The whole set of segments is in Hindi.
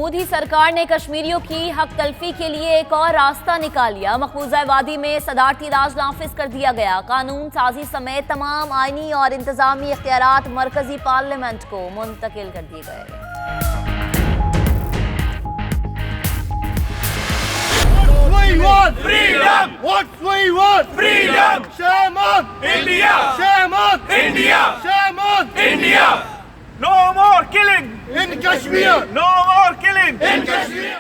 मोदी सरकार ने कश्मीरियों की हक तलफी के लिए एक और रास्ता निकाल लिया। मकबूजा वादी में सदारती राज नाफिज कर दिया गया। कानून साजी समेत तमाम आईनी और इंतजामी इख्तियारात मरकजी पार्लियामेंट को मुंतकिल कर दिए गए। Freedom! What we want? Freedom! Shame on India! Shame on India! Shame on India! No more killing in Kashmir! No more killing in Kashmir!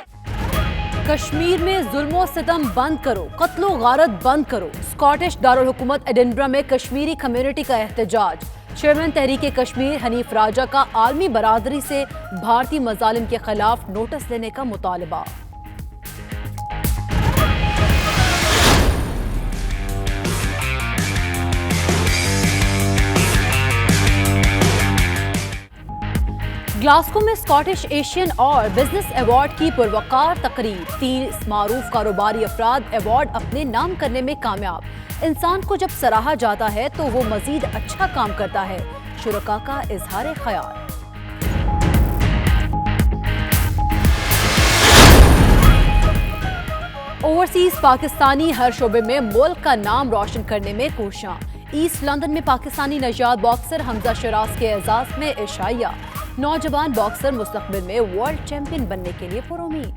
Kashmir में जुल्मो सितम बंद करो, कत्लो गारत बंद करो। स्कॉटिश दारुल हुकूमत एडिनबरा में कश्मीरी कम्युनिटी का एहतजाज। चेयरमैन तहरीक कश्मीर हनीफ राजा का आलमी बरादरी से भारतीय मजालिम के खिलाफ नोटिस लेने का मुतालबा। ग्लासगो में स्कॉटिश एशियन और बिजनेस अवार्ड की पुरवकार तकरीब। 3 मारूफ कारोबारी अफराद अवार्ड अपने नाम करने में कामयाब। इंसान को जब सराहा जाता है तो वो मजीद अच्छा काम करता है। शुरका का इजहार ख्याल। ओवरसीज पाकिस्तानी हर शोबे में मुल्क का नाम रोशन करने में कोशिशां। ईस्ट लंदन में पाकिस्तानी नजाद बॉक्सर हमजा शराज के एजाज में इशाया। नौजवान बॉक्सर मुस्तकबिल में वर्ल्ड चैंपियन बनने के लिए पुरुमीद।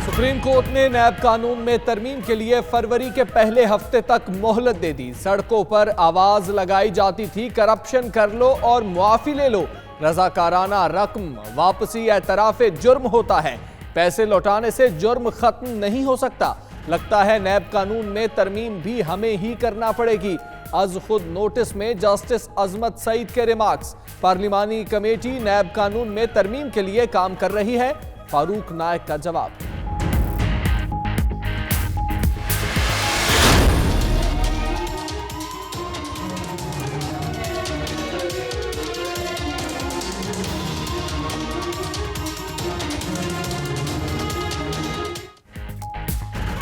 सुप्रीम कोर्ट ने नैब कानून में तरमीम के लिए फरवरी के पहले हफ्ते तक मोहलत दे दी। सड़कों पर आवाज लगाई जाती थी, करप्शन कर लो और मुआफी ले लो। रजाकाराना रकम वापसी एतराफ जुर्म होता है। पैसे लौटाने से जुर्म खत्म नहीं हो सकता। लगता है नैब कानून में तरमीम भी हमें ही करना पड़ेगी। अज खुद नोटिस में जस्टिस अजमत सईद के रिमार्क्स। पार्लिमानी कमेटी नैब कानून में तरमीम के लिए काम कर रही है। फारूक नायक का जवाब।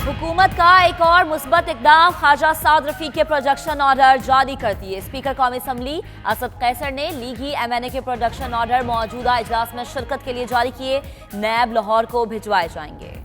हुकूमत का एक और मुस्बत इकदाम। ख्वाजा साद रफीक के प्रोडक्शन ऑर्डर जारी कर दिए। स्पीकर कौमी असम्बली असद कैसर ने लीगी MNA के प्रोडक्शन ऑर्डर मौजूदा इजलास में शिरकत के लिए जारी किए। नैब लाहौर को भिजवाए जाएंगे।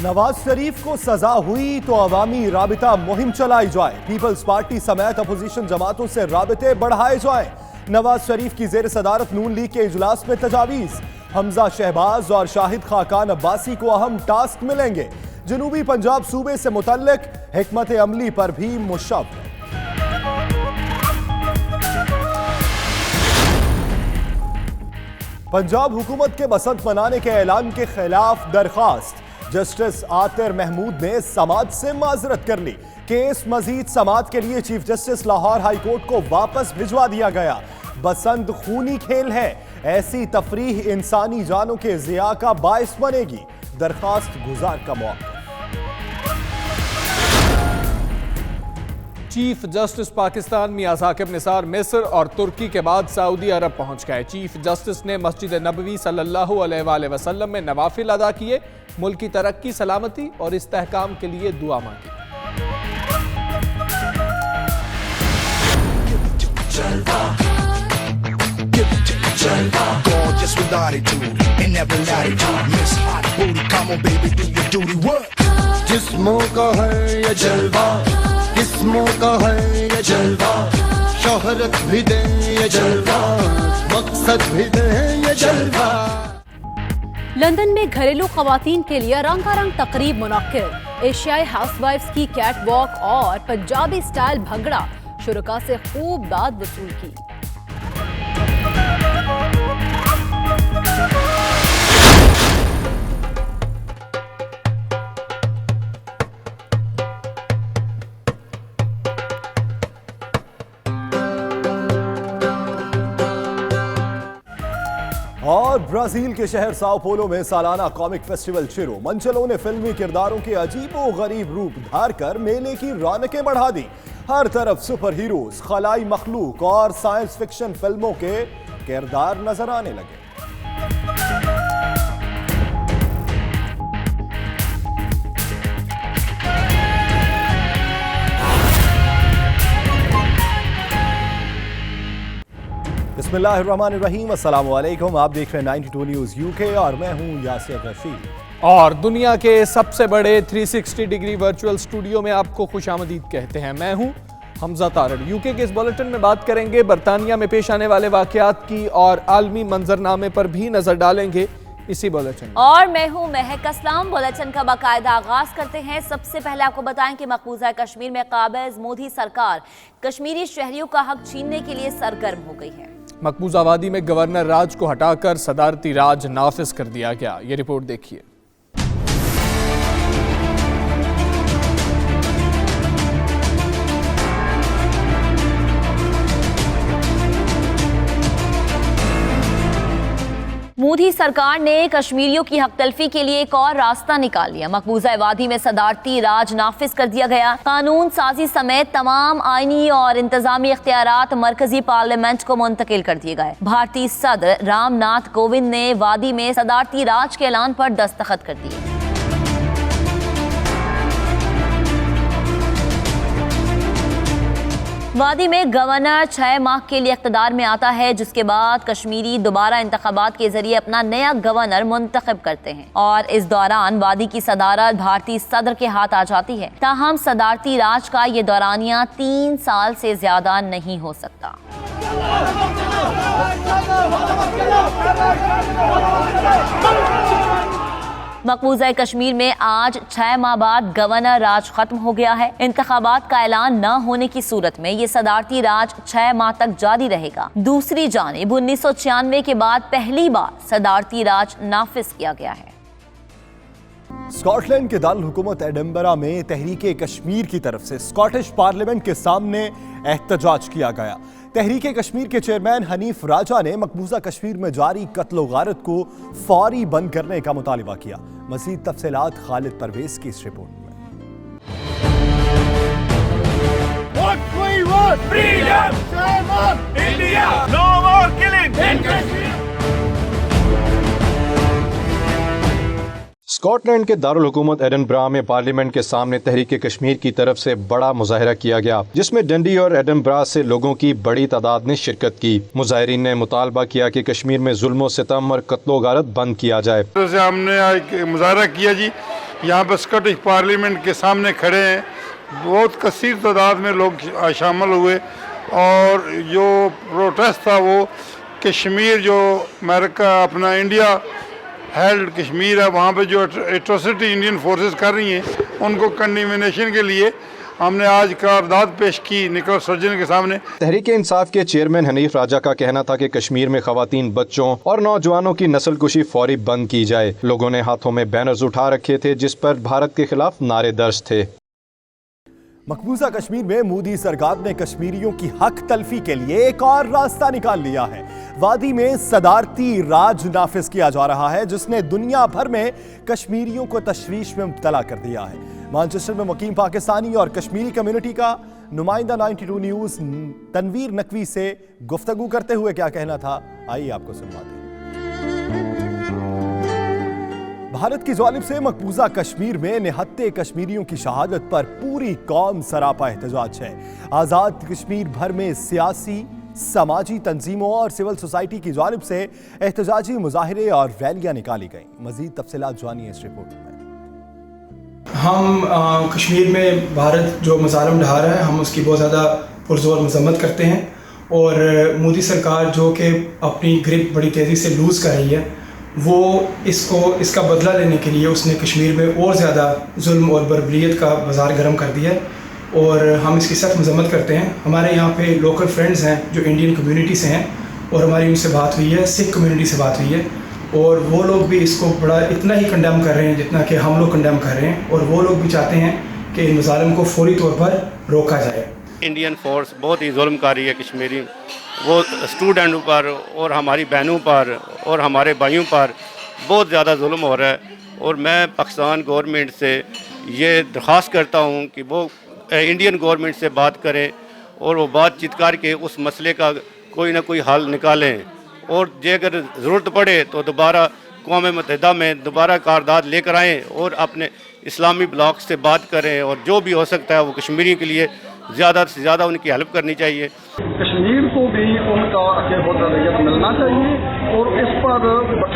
नवाज शरीफ को सजा हुई तो अवामी राबिता मुहिम चलाई जाए। पीपल्स पार्टी समेत अपोजिशन जमातों से राबिते बढ़ाए जाए। नवाज शरीफ की जेर सदारत नून लीग के इजलास में तजावीज। हमजा शहबाज और शाहिद खाकान अब्बासी को अहम टास्क मिलेंगे। जनूबी पंजाब सूबे से मुतल्लिक हिकमत अमली पर भी मुशव्वर। पंजाब हुकूमत के बसंत मनाने के ऐलान के खिलाफ दरखास्त। जस्टिस आतिर महमूद ने समात से माजरत कर ली। केस मजीद समात के लिए chief justice Lahore high court को वापस भिजवा दिया गया। बसंत खूनी खेल है, ऐसी तफरीह इंसानी जानों के जिया का बायस बनेगी। दरखास्त गुजार का मौका। चीफ जस्टिस पाकिस्तान मियां साकिब निसार मिस्र और तुर्की के बाद सऊदी अरब पहुंच गए। चीफ जस्टिस ने मस्जिद नबवी सल्लल्लाहु अलैहि वसल्लम में नवाफिल अदा किए। मुल्क की तरक्की, सलामती और इस्तेहकाम के लिए दुआ मांगी। जिस्मों का है ये जलवा, किस्मों का है ये जलवा, शोहरत भी दे ये जलवा, मकसद भी दे ये जलवा। लंदन में घरेलू खवातीन के लिए रंगारंग तकरीब मुनक्किद। एशियाई हाउसवाइफ्स की कैट वॉक और पंजाबी स्टाइल भंगड़ा। शुरका से खूब दाद वसूल की। और ब्राजील के शहर साओ पोलो में सालाना कॉमिक फेस्टिवल शुरू। मंचलों ने फिल्मी किरदारों के अजीबो गरीब रूप धार कर मेले की रौनकें बढ़ा दी। हर तरफ सुपर हीरोज, खलाई मखलूक और साइंस फिक्शन फिल्मों के किरदार नजर आने लगे। बिस्मिल्लाहिर्रहमानिर्रहीम, अस्सलाम वालेकुम। आप देख रहे हैं 92 न्यूज़ यूके और मैं हूं यासिर रशीद। और दुनिया के सबसे बड़े 360 डिग्री वर्चुअल स्टूडियो में आपको खुशामदीद कहते हैं। मैं हूं हमजा तारड़। यूके के इस बुलेटिन में बात करेंगे बरतानिया में पेश आने वाले वाकयात की और आलमी मंजरनामे पर भी नजर डालेंगे इसी बुलेटिन। और मैं हूं महक अस्लाम। बुलेटिन का बाकायदा आगाज करते हैं। सबसे पहले आपको बताएं कि मकबूजा कश्मीर में काबिज मोदी सरकार कश्मीरी शहरियों का हक छीनने के लिए सरगर्म हो गई है। मकबूजा वादी में गवर्नर राज को हटाकर सदारती राज नाफिज कर दिया गया। ये रिपोर्ट देखिए। मोदी सरकार ने कश्मीरियों की हक तलफी के लिए एक और रास्ता निकाल लिया। मकबूजा वादी में सदारती राज नाफिज कर दिया गया। कानून साजी समेत तमाम आईनी और इंतजामी इख्तियारात मरकजी पार्लियामेंट को मुंतकिल कर दिए गए। भारतीय सदर रामनाथ कोविंद ने वादी में सदारती राज के ऐलान पर दस्तखत कर दिए। वादी में गवर्नर 6 माह के लिए इख्तिदार में आता है, जिसके बाद कश्मीरी दोबारा इंतखाबात के जरिए अपना नया गवर्नर मुंतखब करते हैं और इस दौरान वादी की सदारत भारतीय सदर के हाथ आ जाती है। ताहम सदारती राज का ये दौरानिया 3 साल से ज्यादा नहीं हो सकता। मकबूजा कश्मीर में आज 6 माह बाद गवर्नर राज खत्म हो गया है। इंतखाबात का ऐलान न होने की सूरत में ये सदारती राज 6 माह तक जारी रहेगा। दूसरी जानिब 1996 के बाद पहली बार सदारती राज नाफिज किया गया है। स्कॉटलैंड के दारुल हुकूमत एडिनबरा में तहरीके कश्मीर की तरफ से स्कॉटिश पार्लियामेंट के सामने एहतजाज किया गया। तहरीके कश्मीर के चेयरमैन हनीफ राजा ने मकबूजा कश्मीर में जारी कत्ल गारत को फौरी बंद करने का मुतालिबा किया। मज़ीद तफसीलात खालिद परवेज की इस रिपोर्ट में। What we want, freedom, shame on India, No more killing in Kashmir. Scotland के दारुल हुकूमत एडिनबरा में पार्लियामेंट के सामने तहरीक कश्मीर की तरफ से बड़ा मुजाहरा किया गया, जिसमें डंडी और एडिनबरा से लोगों की बड़ी तादाद ने शिरकत की। मुजाहरीन ने मुतालबा किया कि कश्मीर में जुल्म सितम और कत्लो गारत बंद किया जाए। हमने एक मुजाहरा किया जी, यहाँ पर स्कॉटिश पार्लियामेंट के सामने खड़े हैं। बहुत कसीर तादाद में लोग शामिल हुए और जो प्रोटेस्ट था वो कश्मीर जो अमेरिका अपना इंडिया हेल्ड कश्मीर है, वहाँ पे जो एट्रोसिटी इंडियन फोर्सेस कर रही हैं उनको कंडेमिनेशन के लिए हमने आज करारदाद पेश की निकोलस सर्जन के सामने। तहरीक इंसाफ के चेयरमैन हनीफ राजा का कहना था कि कश्मीर में खवातीन, बच्चों और नौजवानों की नस्लकुशी फौरी बंद की जाए। लोगों ने हाथों में बैनर्स उठा रखे थे जिस पर भारत के खिलाफ नारे दर्ज थे। मकबूजा कश्मीर में मोदी सरकार ने कश्मीरियों की हक तलफी के लिए एक और रास्ता निकाल लिया है। वादी में सदारती राज नाफिज किया जा रहा है, जिसने दुनिया भर में कश्मीरियों को तशवीश में मुब्तला कर दिया है। मैनचेस्टर में मुकीम पाकिस्तानी और कश्मीरी कम्युनिटी का नुमाइंदा 92 न्यूज़ तनवीर नकवी से गुफ्तगू करते हुए क्या कहना था, आइए आपको सुनवाते हैं। भारत की जानिब से मकबूजा कश्मीर में निहत्ते कश्मीरियों की शहादत पर पूरी कौम सरापा एहतजाज है। आज़ाद कश्मीर भर में सियासी, समाजी तंजीमों और सिविल सोसाइटी की जानिब से एहतजाजी मुजाहरे और रैलियां निकाली गईं। मजीद तफसीलात जानिए इस रिपोर्ट में। हम कश्मीर में भारत जो मज़ालिम ढा रहा है, हम उसकी बहुत ज़्यादा पुरजोर मजम्मत करते हैं और मोदी सरकार जो कि अपनी ग्रिप बड़ी तेज़ी से लूज़ कर रही है, वो इसका बदला लेने के लिए उसने कश्मीर में और ज़्यादा जुल्म और बर्बरियत का बाज़ार गर्म कर दिया है और हम इसकी सख्त मजम्मत करते हैं। हमारे यहाँ पे लोकल फ्रेंड्स हैं जो इंडियन कम्युनिटी से हैं और हमारी उनसे बात हुई है, सिख कम्युनिटी से बात हुई है और वो लोग भी इसको बड़ा इतना ही कंडेम कर रहे हैं जितना कि हम लोग कंडेम कर रहे हैं और वो लोग भी चाहते हैं कि इन मुजालिम को फौरी तौर पर रोका जाए। इंडियन फोर्स बहुत ही जुल्म कर रही है कश्मीरी, वो स्टूडेंटों पर और हमारी बहनों पर और हमारे भाइयों पर बहुत ज़्यादा जुल्म हो रहा है और मैं पाकिस्तान गवर्नमेंट से ये दरख्वास्त करता हूँ कि वो इंडियन गवर्नमेंट से बात करें और वो बातचीत करके उस मसले का कोई ना कोई हल निकालें, और जे अगर ज़रूरत पड़े तो दोबारा क़ौम मुत्तहिदा में दोबारा करारदाद लेकर आएँ और अपने इस्लामी ब्लॉक से बात करें, और जो भी हो सकता है वो कश्मीरियों के लिए ज़्यादा से ज़्यादा उनकी हेल्प करनी चाहिए। कश्मीर को भी उनका अहमियत मिलना चाहिए और इस पर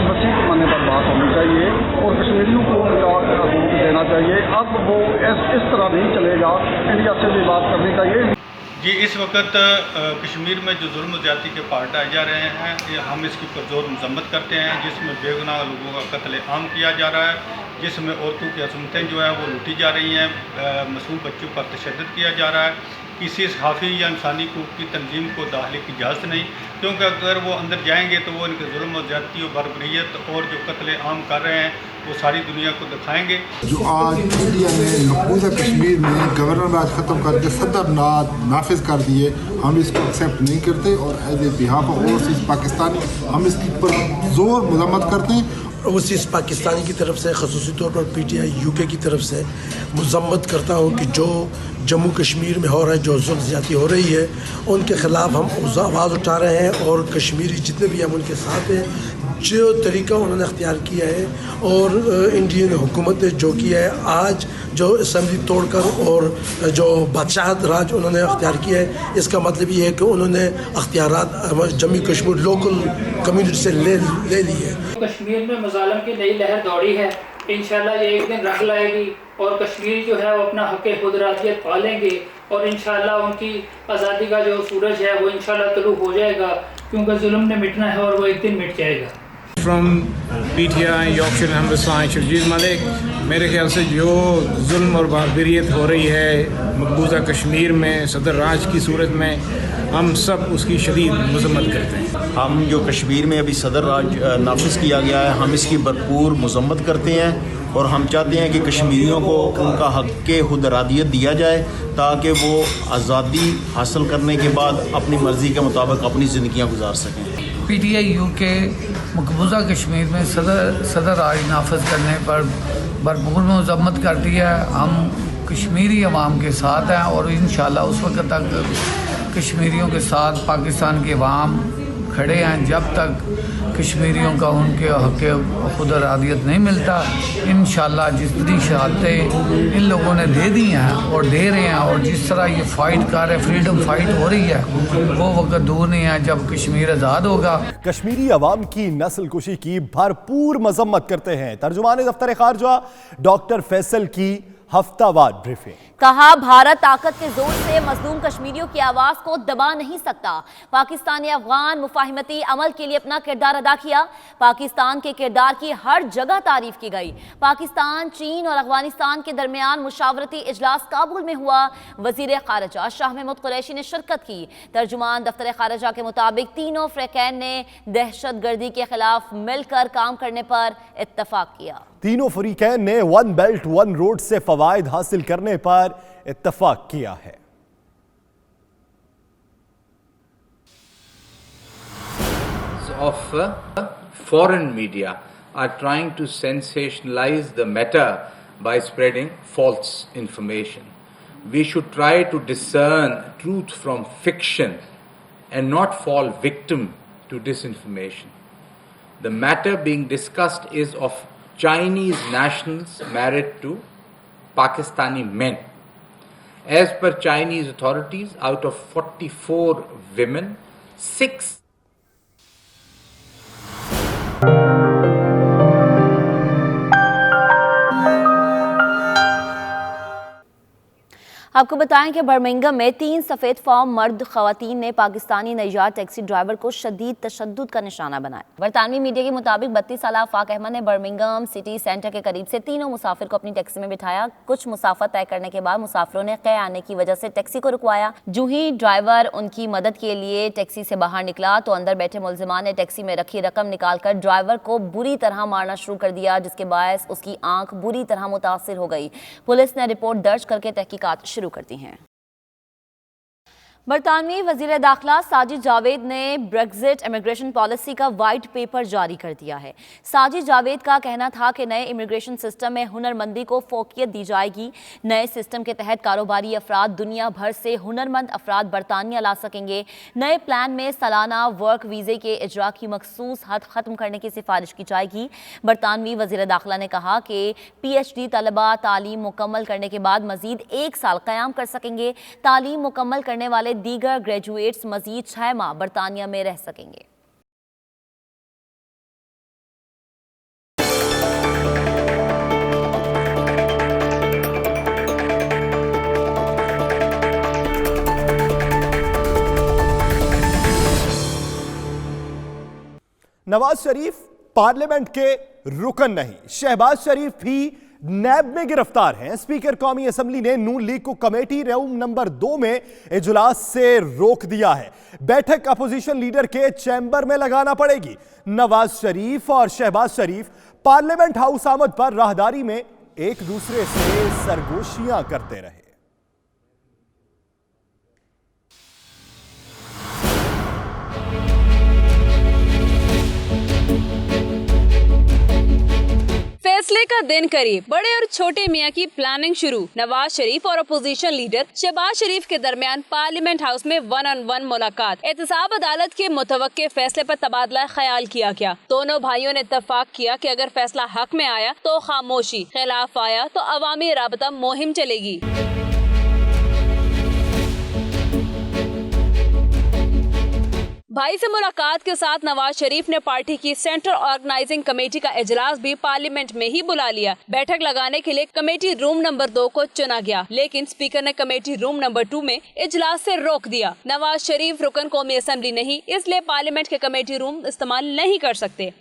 मसीह पैमाने पर बात होनी चाहिए और कश्मीरियों को उनका हकूक़ देना चाहिए। अब वो इस तरह नहीं चलेगा, इंडिया से भी बात करनी चाहिए। जी, इस वक्त कश्मीर में जो जुल्म ज़्यादती के पाटाए जा रहे हैं, हम इसकी पुरजोर मजम्मत करते हैं, जिसमें बेगुनाह लोगों का कत्ल आम किया जा रहा है, जिसमें औरतों की असमतें जो है वो लूटी जा रही हैं, मासूम बच्चों पर तशद्दुद किया जा रहा है। किसी सहाफ़ी या इंसानी हकूक़ की तंजीम को दाखिले की इजाज़त नहीं, क्योंकि अगर वो अंदर जाएंगे तो वो इनके जुल्म और ज़्यादती और बर्बरियत और जो कत्ल आम कर रहे हैं वो सारी दुनिया को दिखाएंगे। जो आज इंडिया ने मकबूजा कश्मीर में गवर्नर राज ख़त्म करके सदर नाफिज कर दिए, हम इसको एक्सेप्ट नहीं करते और as a behalf of overseas Pakistani हम इसकी पर ज़ोर मजम्मत करते हैं। ओवरसीज़ पाकिस्तानी की तरफ से ख़ुसूसी तौर पर PTI UK की तरफ से मजम्मत करता हूँ कि जो जम्मू कश्मीर में हो रहा है, जो जुल्म ज़्यादती हो रही है, उनके ख़िलाफ़ हम आवाज़ उठा रहे हैं और कश्मीरी जितने भी हम उनके साथ हैं। जो तरीका उन्होंने अख्तियार किया है और इंडियन हुकूमत ने जो किया है, आज जो असम्बली तोड़कर और जो बादशाहत राज उन्होंने अख्तियार किया है, इसका मतलब ये है कि उन्होंने अख्तियारात जम्मू कश्मीर लोकल कम्युनिटी से ले लिए। कश्मीर में मज़ालम की नई लहर दौड़ी है, इंशाल्लाह ये एक दिन रख लाएगी और कश्मीरी जो है वो अपना हक़ खुदरातियत पालेंगे और इंशाल्लाह उनकी आज़ादी का जो सूरज है वो इंशाल्लाह तलू हो जाएगा, क्योंकि जुल्म ने मिटना है और वो एक दिन मिट जाएगा। फ्राम PTI यॉर्कशायर हमदस्तान शर्जील मलिक, मेरे ख्याल से जो जुल्म और बारबरियत हो रही है मकबूजा कश्मीर में सदर राज की सूरत में, हम सब उसकी शदीद मजम्मत करते हैं। हम जो कश्मीर में अभी सदर राज नाफिज किया गया है, हम इसकी भरपूर मजम्मत करते हैं और हम चाहते हैं कि कश्मीरियों को उनका हक़ खुद इरादियत दिया जाए ताकि वो आज़ादी हासिल करने के बाद अपनी मर्ज़ी के मुताबिक अपनी ज़िंदगियाँ गुजार सकें। PTI UK मकबूजा कश्मीर में सदर राज नाफिज करने पर भरपूर मजम्मत करती है। हम कश्मीरी अवाम के साथ हैं और इंशाल्लाह उस वक्त तक कश्मीरियों के साथ पाकिस्तान के अवाम खड़े हैं जब तक कश्मीरियों का उनके हक़ खुद इरादियत नहीं मिलता। इंशाल्लाह जितनी शहादतें इन लोगों ने दे दी हैं और दे रहे हैं और जिस तरह ये फ़ाइट कर रहे, फ्रीडम फाइट हो रही है, वो वक्त दूर नहीं है जब कश्मीर आज़ाद होगा। कश्मीरी अवाम की नस्ल कुशी की भरपूर मजम्मत करते हैं। तर्जुमान दफ्तर खारजा डॉक्टर फैसल की हफ्तावार ब्रीफिंग। कहा, भारत ताकत के जोर से मजलूम कश्मीरियों की आवाज को दबा नहीं सकता। पाकिस्तान ने अफगान मुफाहिमती अमल के लिए अपना किरदार अदा किया। पाकिस्तान के किरदार की हर जगह तारीफ की गई। पाकिस्तान, चीन और अफगानिस्तान के दरमियान मुशावरती इजलास काबुल में हुआ। वजीर खारजा शाह महमूद कुरैशी ने शिरकत की। तर्जुमान दफ्तर खारजा के मुताबिक तीनों फ़रीक़ैन ने दहशत गर्दी के खिलाफ मिलकर काम करने पर इत्तफाक किया। तीनों फ़रीक़ैन ने वन बेल्ट वन रोड से फ़वाइद हासिल करने पर इत्तफाक किया है। Of foreign media are trying to sensationalize the matter by spreading false information. We should try to discern truth from fiction and not fall victim to disinformation. The matter being discussed is of Chinese nationals married to Pakistani men. As per Chinese authorities, out of 44 women, 6 आपको बताएं कि बर्मिंघम में 3 सफ़ेद फॉर्म मर्द ख़वातीन ने पाकिस्तानी नैयार टैक्सी ड्राइवर को शदीद तशद्दुद का निशाना बनाया। बरतानवी मीडिया के मुताबिक 32 साल आफाक अहमद ने बर्मिंघम सिटी सेंटर के करीब से तीनों मुसाफिर को अपनी टैक्सी में बिठाया। कुछ मुसाफा तय करने के बाद मुसाफिरों ने क़ै आने की वजह से टैक्सी को रुकवाया। जो ही ड्राइवर उनकी मदद के लिए टैक्सी से बाहर निकला तो अंदर बैठे मुलजिमान ने टैक्सी में रखी रकम निकालकर ड्राइवर को बुरी तरह मारना शुरू कर दिया, जिसके बायस उसकी आंख बुरी तरह मुतासिर हो गई। पुलिस ने रिपोर्ट दर्ज करके तहकीकात शुरू कर दी हैं। बरतानवी वजीर दाखिला साजिद जावेद ने ब्रेक्जिट इमिग्रेशन पॉलिसी का वाइट पेपर जारी कर दिया है। साजिद जावेद का कहना था कि नए इमिग्रेशन सिस्टम में हुनरमंदी को फोकियत दी जाएगी। नए सिस्टम के तहत कारोबारी अफराद दुनिया भर से हुनरमंद अफराद बरतानिया ला सकेंगे। नए प्लान में सालाना वर्क वीज़े के इजरा की मखसूस हद खत्म करने की सिफारिश की जाएगी। बरतानवी वजीर दाखिला ने कहा कि PhD तलबा तालीम मुकम्मल करने के बाद मजीद 1 साल क़याम कर सकेंगे। तालीम मुकम्मल करने वाले दीगर ग्रेजुएट्स मजीद 6 माह बरतानिया में रह सकेंगे। नवाज शरीफ पार्लियामेंट के रुकन नहीं, शहबाज शरीफ भी नैब में गिरफ्तार हैं। स्पीकर कौमी असेंबली ने नून लीग को कमेटी रूम नंबर 2 में इजलास से रोक दिया है। बैठक अपोजिशन लीडर के चैम्बर में लगाना पड़ेगी। नवाज शरीफ और शहबाज शरीफ पार्लियामेंट हाउस आमद पर राहदारी में एक दूसरे से सरगोशियां करते रहे। फैसले का दिन करीब, बड़े और छोटे मियां की प्लानिंग शुरू। नवाज शरीफ और अपोजिशन लीडर शहबाज शरीफ के दरमियान पार्लियामेंट हाउस में 1-on-1 मुलाकात। एहतसाब अदालत के मुतवक्के फैसले पर तबादला ख्याल किया गया। दोनों भाइयों ने इत्तफाक किया कि अगर फैसला हक में आया तो खामोशी, खिलाफ आया तो अवामी राबता मुहिम चलेगी। भाई से मुलाकात के साथ नवाज शरीफ ने पार्टी की सेंट्रल ऑर्गेनाइजिंग कमेटी का इजलास भी पार्लियामेंट में ही बुला लिया। बैठक लगाने के लिए कमेटी रूम नंबर 2 को चुना गया, लेकिन स्पीकर ने कमेटी रूम नंबर 2 में इजलास से रोक दिया। नवाज शरीफ रुकन कौमी असेंबली नहीं, इसलिए पार्लियामेंट के कमेटी रूम इस्तेमाल नहीं कर सकते।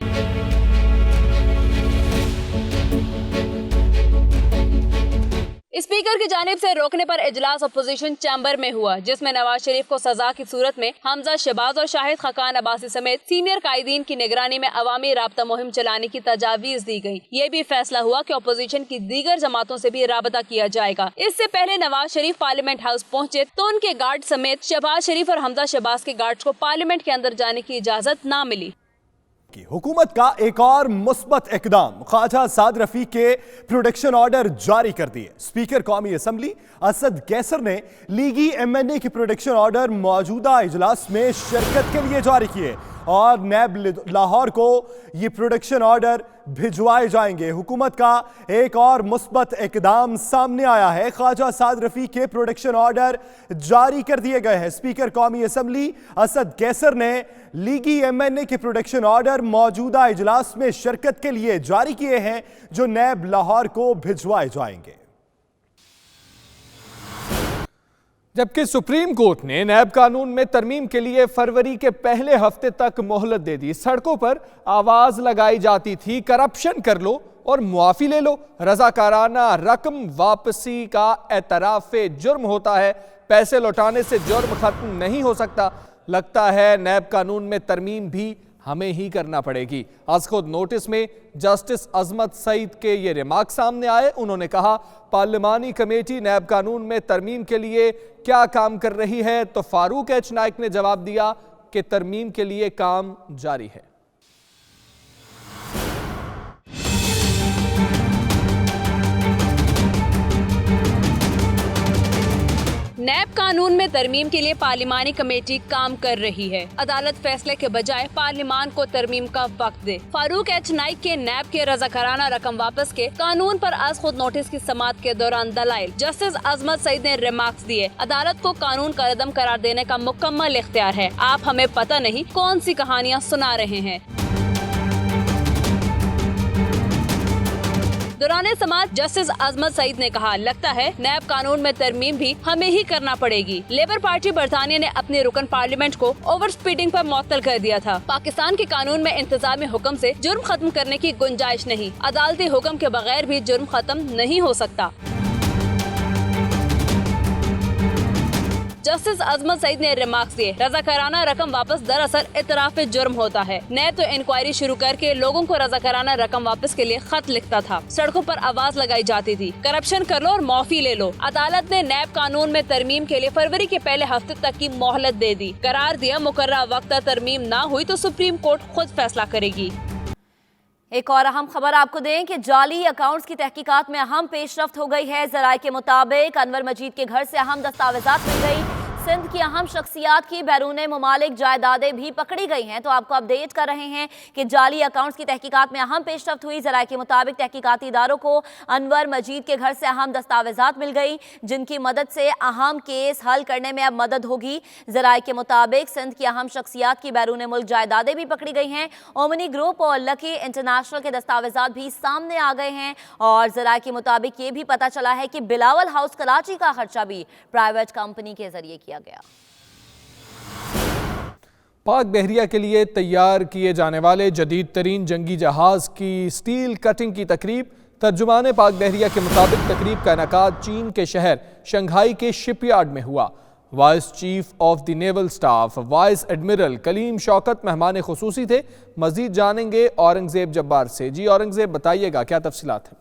स्पीकर की जानिब से रोकने पर इजलास अपोजिशन चैम्बर में हुआ, जिसमें नवाज शरीफ को सजा की सूरत में हमजा शहबाज और शाहिद खकान अब्बासी समेत सीनियर कायदीन की निगरानी में अवामी राबता मुहिम चलाने की तजावीज दी गई। ये भी फैसला हुआ कि अपोजिशन की दीगर जमातों से भी राबता किया जाएगा। इससे पहले नवाज शरीफ पार्लियामेंट हाउस पहुँचे तो उनके गार्ड समेत शहबाज शरीफ और हमजा शहबाज के गार्ड को पार्लियामेंट के अंदर जाने की इजाजत न मिली। हुकूमत का एक और मुस्बत इकदाम, ख्वाजा साद रफी के प्रोटेक्शन ऑर्डर जारी कर दिए। स्पीकर कौमी असेंबली असद कैसर ने लीगी MNA के प्रोटेक्शन ऑर्डर मौजूदा इजलास में शिरकत के लिए जारी किए और नैब लाहौर को ये प्रोटेक्शन ऑर्डर भिजवाए जाएंगे। हुकूमत का एक और मुस्बत इकदाम सामने आया है। ख्वाजा साद रफी के प्रोटेक्शन ऑर्डर जारी कर दिए गए हैं। स्पीकर कौमी असेंबली असद कैसर ने लीगी MNA के प्रोटेक्शन ऑर्डर मौजूदा इजलास में शिरकत के लिए जारी किए हैं, जो नैब लाहौर को भिजवाए जाएंगे। जबकि सुप्रीम कोर्ट ने नैब कानून में तरमीम के लिए फरवरी के पहले हफ्ते तक मोहलत दे दी। सड़कों पर आवाज लगाई जाती थी, करप्शन कर लो और मुआफी ले लो। रजाकाराना रकम वापसी का एतराफ जुर्म होता है, पैसे लौटाने से जुर्म खत्म नहीं हो सकता। लगता है नैब कानून में तरमीम भी हमें ही करना पड़ेगी। आज खुद नोटिस में जस्टिस अजमत सईद के ये रिमार्क सामने आए। उन्होंने कहा, पार्लिमानी कमेटी नैब कानून में तरमीम के लिए क्या काम कर रही है, तो फारूक एच नाइक ने जवाब दिया कि तरमीम के लिए काम जारी है। नैब कानून में तरमीम के लिए पार्लिमानी कमेटी काम कर रही है। अदालत फैसले के बजाय पार्लिमान को तरमीम का वक्त दे। फारूक एच नाइक के नैब के रजाकाराना रकम वापस के कानून पर आज खुद नोटिस की समाअत के दौरान दलाइल जस्टिस अजमत सईद ने रिमार्क्स दिए। अदालत को कानून का रदम करार देने का मुकम्मल इख्तियार है। आप हमें पता नहीं कौन सी कहानियाँ सुना रहे हैं। दौरान समाअत जस्टिस अजमत सईद ने कहा, लगता है नैब कानून में तरमीम भी हमें ही करना पड़ेगी। लेबर पार्टी बरतानिया ने अपने रुकन पार्लियामेंट को ओवर स्पीडिंग पर मुअत्तल कर दिया था। पाकिस्तान के कानून में इंतजामी हुक्म से जुर्म खत्म करने की गुंजाइश नहीं। अदालती हुक्म के बगैर भी जुर्म खत्म नहीं हो सकता। जस्टिस अजमत सईद ने रिमार्क्स दिए, रज़ाकाराना रकम वापस दरअसल इतराफ जुर्म होता है। नैब तो इंक्वायरी शुरू करके लोगों को रज़ाकाराना रकम वापस के लिए खत लिखता था, सड़कों पर आवाज लगाई जाती थी, करप्शन कर लो और माफी ले लो। अदालत ने नैब कानून में तरमीम के लिए फरवरी के पहले हफ्ते तक की मोहलत दे दी। करार दिया मुकर्रर वक्त तरमीम ना हुई तो सुप्रीम कोर्ट खुद फैसला करेगी। एक और अहम खबर आपको दें कि जाली अकाउंट्स की तहकीकात में अहम पेशरफ्त हो गई है। जराये के मुताबिक अनवर मजीद के घर से अहम दस्तावेजात मिल गई। सिंध की अहम शख्सियात की बैरून ममालिक जायदादें भी पकड़ी गई हैं। तो आपको अपडेट कर रहे हैं कि जाली अकाउंट्स की तहकीकात में अहम पेशरफ्त हुई। जराये के मुताबिक तहकीकाती इदारों को अनवर मजीद के घर से अहम दस्तावेजात मिल गई, जिनकी मदद से अहम केस हल करने में अब मदद होगी। जराये के मुताबिक सिंध की अहम शख्सियात की बैरून मुल्क जायदादें भी पकड़ी गई हैं। ओमनी ग्रुप और लकी इंटरनेशनल के दस्तावेजात भी सामने आ गए हैं। और जराये के मुताबिक ये भी पता चला है कि बिलावल हाउस कराची का खर्चा भी प्राइवेट कंपनी के जरिए किया गया। पाक बहरिया के लिए तैयार किए जाने वाले जदीद तरीन जंगी जहाज की स्टील कटिंग की तकरीब। तर्जुमान पाक बहरिया के मुताबिक तकरीब का इनेकाद चीन के शहर शंघाई के शिपयार्ड में हुआ। Vice chief of the naval staff vice admiral Kaleem Shaukat मेहमान खुसूसी थे। मजीद जानेंगे औरंगजेब जब्बार से। जी औरंगजेब, बताइएगा क्या तफसीलात हैं?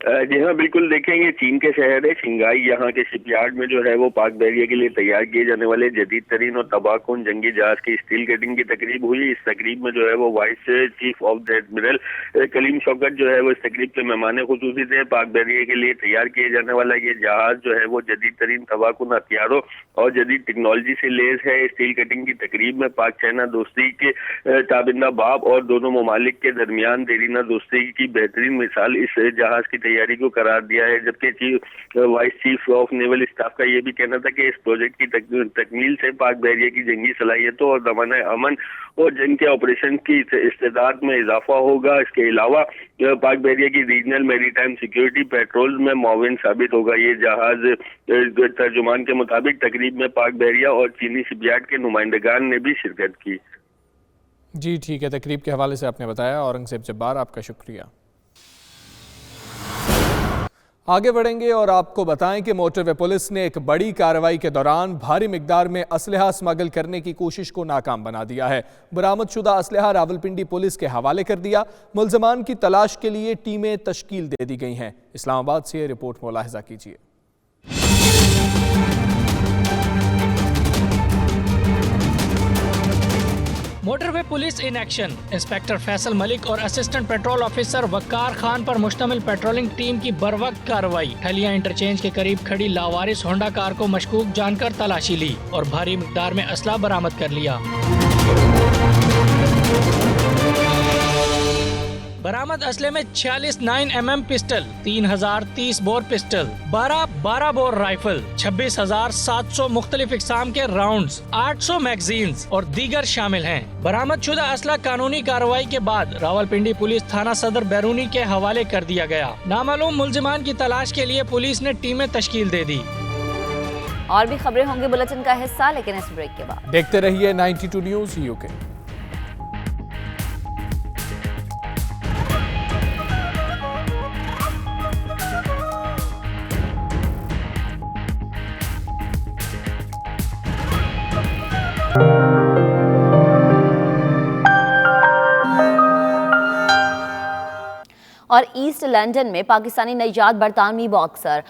जी हाँ, बिल्कुल देखेंगे। चीन के शहर है शंघाई, यहाँ के शिपयार्ड में जो है वो पाक बहरिया के लिए तैयार किए जाने वाले जदीद तरीन और तबाहकुन जंगी जहाज की स्टील कटिंग की तकरीब हुई। इस तकरीब में जो है वो vice chief of the admiral Kaleem Shaukat जो है वो इस तकरीब के मेहमान खुसूसी थे। पाक बहरिया के लिए तैयार किए जाने वाला ये जहाज जो है वो जदीद तरीन तबाहकुन हथियारों और जदीद टेक्नोलॉजी से लेस है। स्टील कटिंग की तकरीब में पाक चाइना दोस्ती के ताबिंदा बाब और दोनों ममालिक के दरमियान देरीना दोस्ती की बेहतरीन मिसाल इस जहाज की तैयारी को करार दिया है। जबकि vice chief of naval staff का यह भी कहना था कि इस प्रोजेक्ट की तकमील से पाक बहरिया की जंगी सलाहियतों और दमाना अमन और जंग के ऑपरेशन की इस्तेदाद में इजाफा होगा। इसके अलावा पाक बहरिया की रीजनल मैरीटाइम सिक्योरिटी पेट्रोल में मुआविन साबित होगा। ये जहाज तर्जुमान के मुताबिक तकरीब में पाक बहरिया और चीनी शिपयार्ड के नुमाइंदगान ने भी शिरकत की। जी ठीक है, तकरीब के हवाले से आपने बताया। औरंगजेब जब्बार, आपका शुक्रिया। आगे बढ़ेंगे और आपको बताएं कि मोटरवे पुलिस ने एक बड़ी कार्रवाई के दौरान भारी मिकदार में असलहा स्मगल करने की कोशिश को नाकाम बना दिया है। बरामदशुदा असलहा रावलपिंडी पुलिस के हवाले कर दिया। मुल्ज़िमान की तलाश के लिए टीमें तश्कील दे दी गई हैं। इस्लामाबाद से रिपोर्ट मुलाहिजा कीजिए। Motorway police in action. Inspector Faisal Malik और असिस्टेंट पेट्रोल ऑफिसर वकार खान पर मुश्तमिल पेट्रोलिंग टीम की बरवक्त कार्रवाई। ठलिया इंटरचेंज के करीब खड़ी लावारिस होंडा कार को मशकूक जानकर तलाशी ली और भारी मिकदार में असला बरामद कर लिया। बरामद असले में 46 9mm pistol, 3030 bore pistol, 12 bore rifle, 26,700 मुख्तलिफ इकसाम के राउंड्स, 800 मैगजीन्स और दीगर शामिल हैं। बरामदशुदा असला कानूनी कार्रवाई के बाद रावलपिंडी पुलिस थाना सदर बैरूनी के हवाले कर दिया गया। नामालूम मुल्जिमान की तलाश के लिए पुलिस ने टीमें तश्कील दे दी। और भी खबरें होंगी बुलेटिन का हिस्सा, लेकिन इस ब्रेक के बाद देखते रहिए 92 न्यूज़ यूके। और ईस्ट लंदन में पाकिस्तानी नैजाद बरतानवी बॉक्सर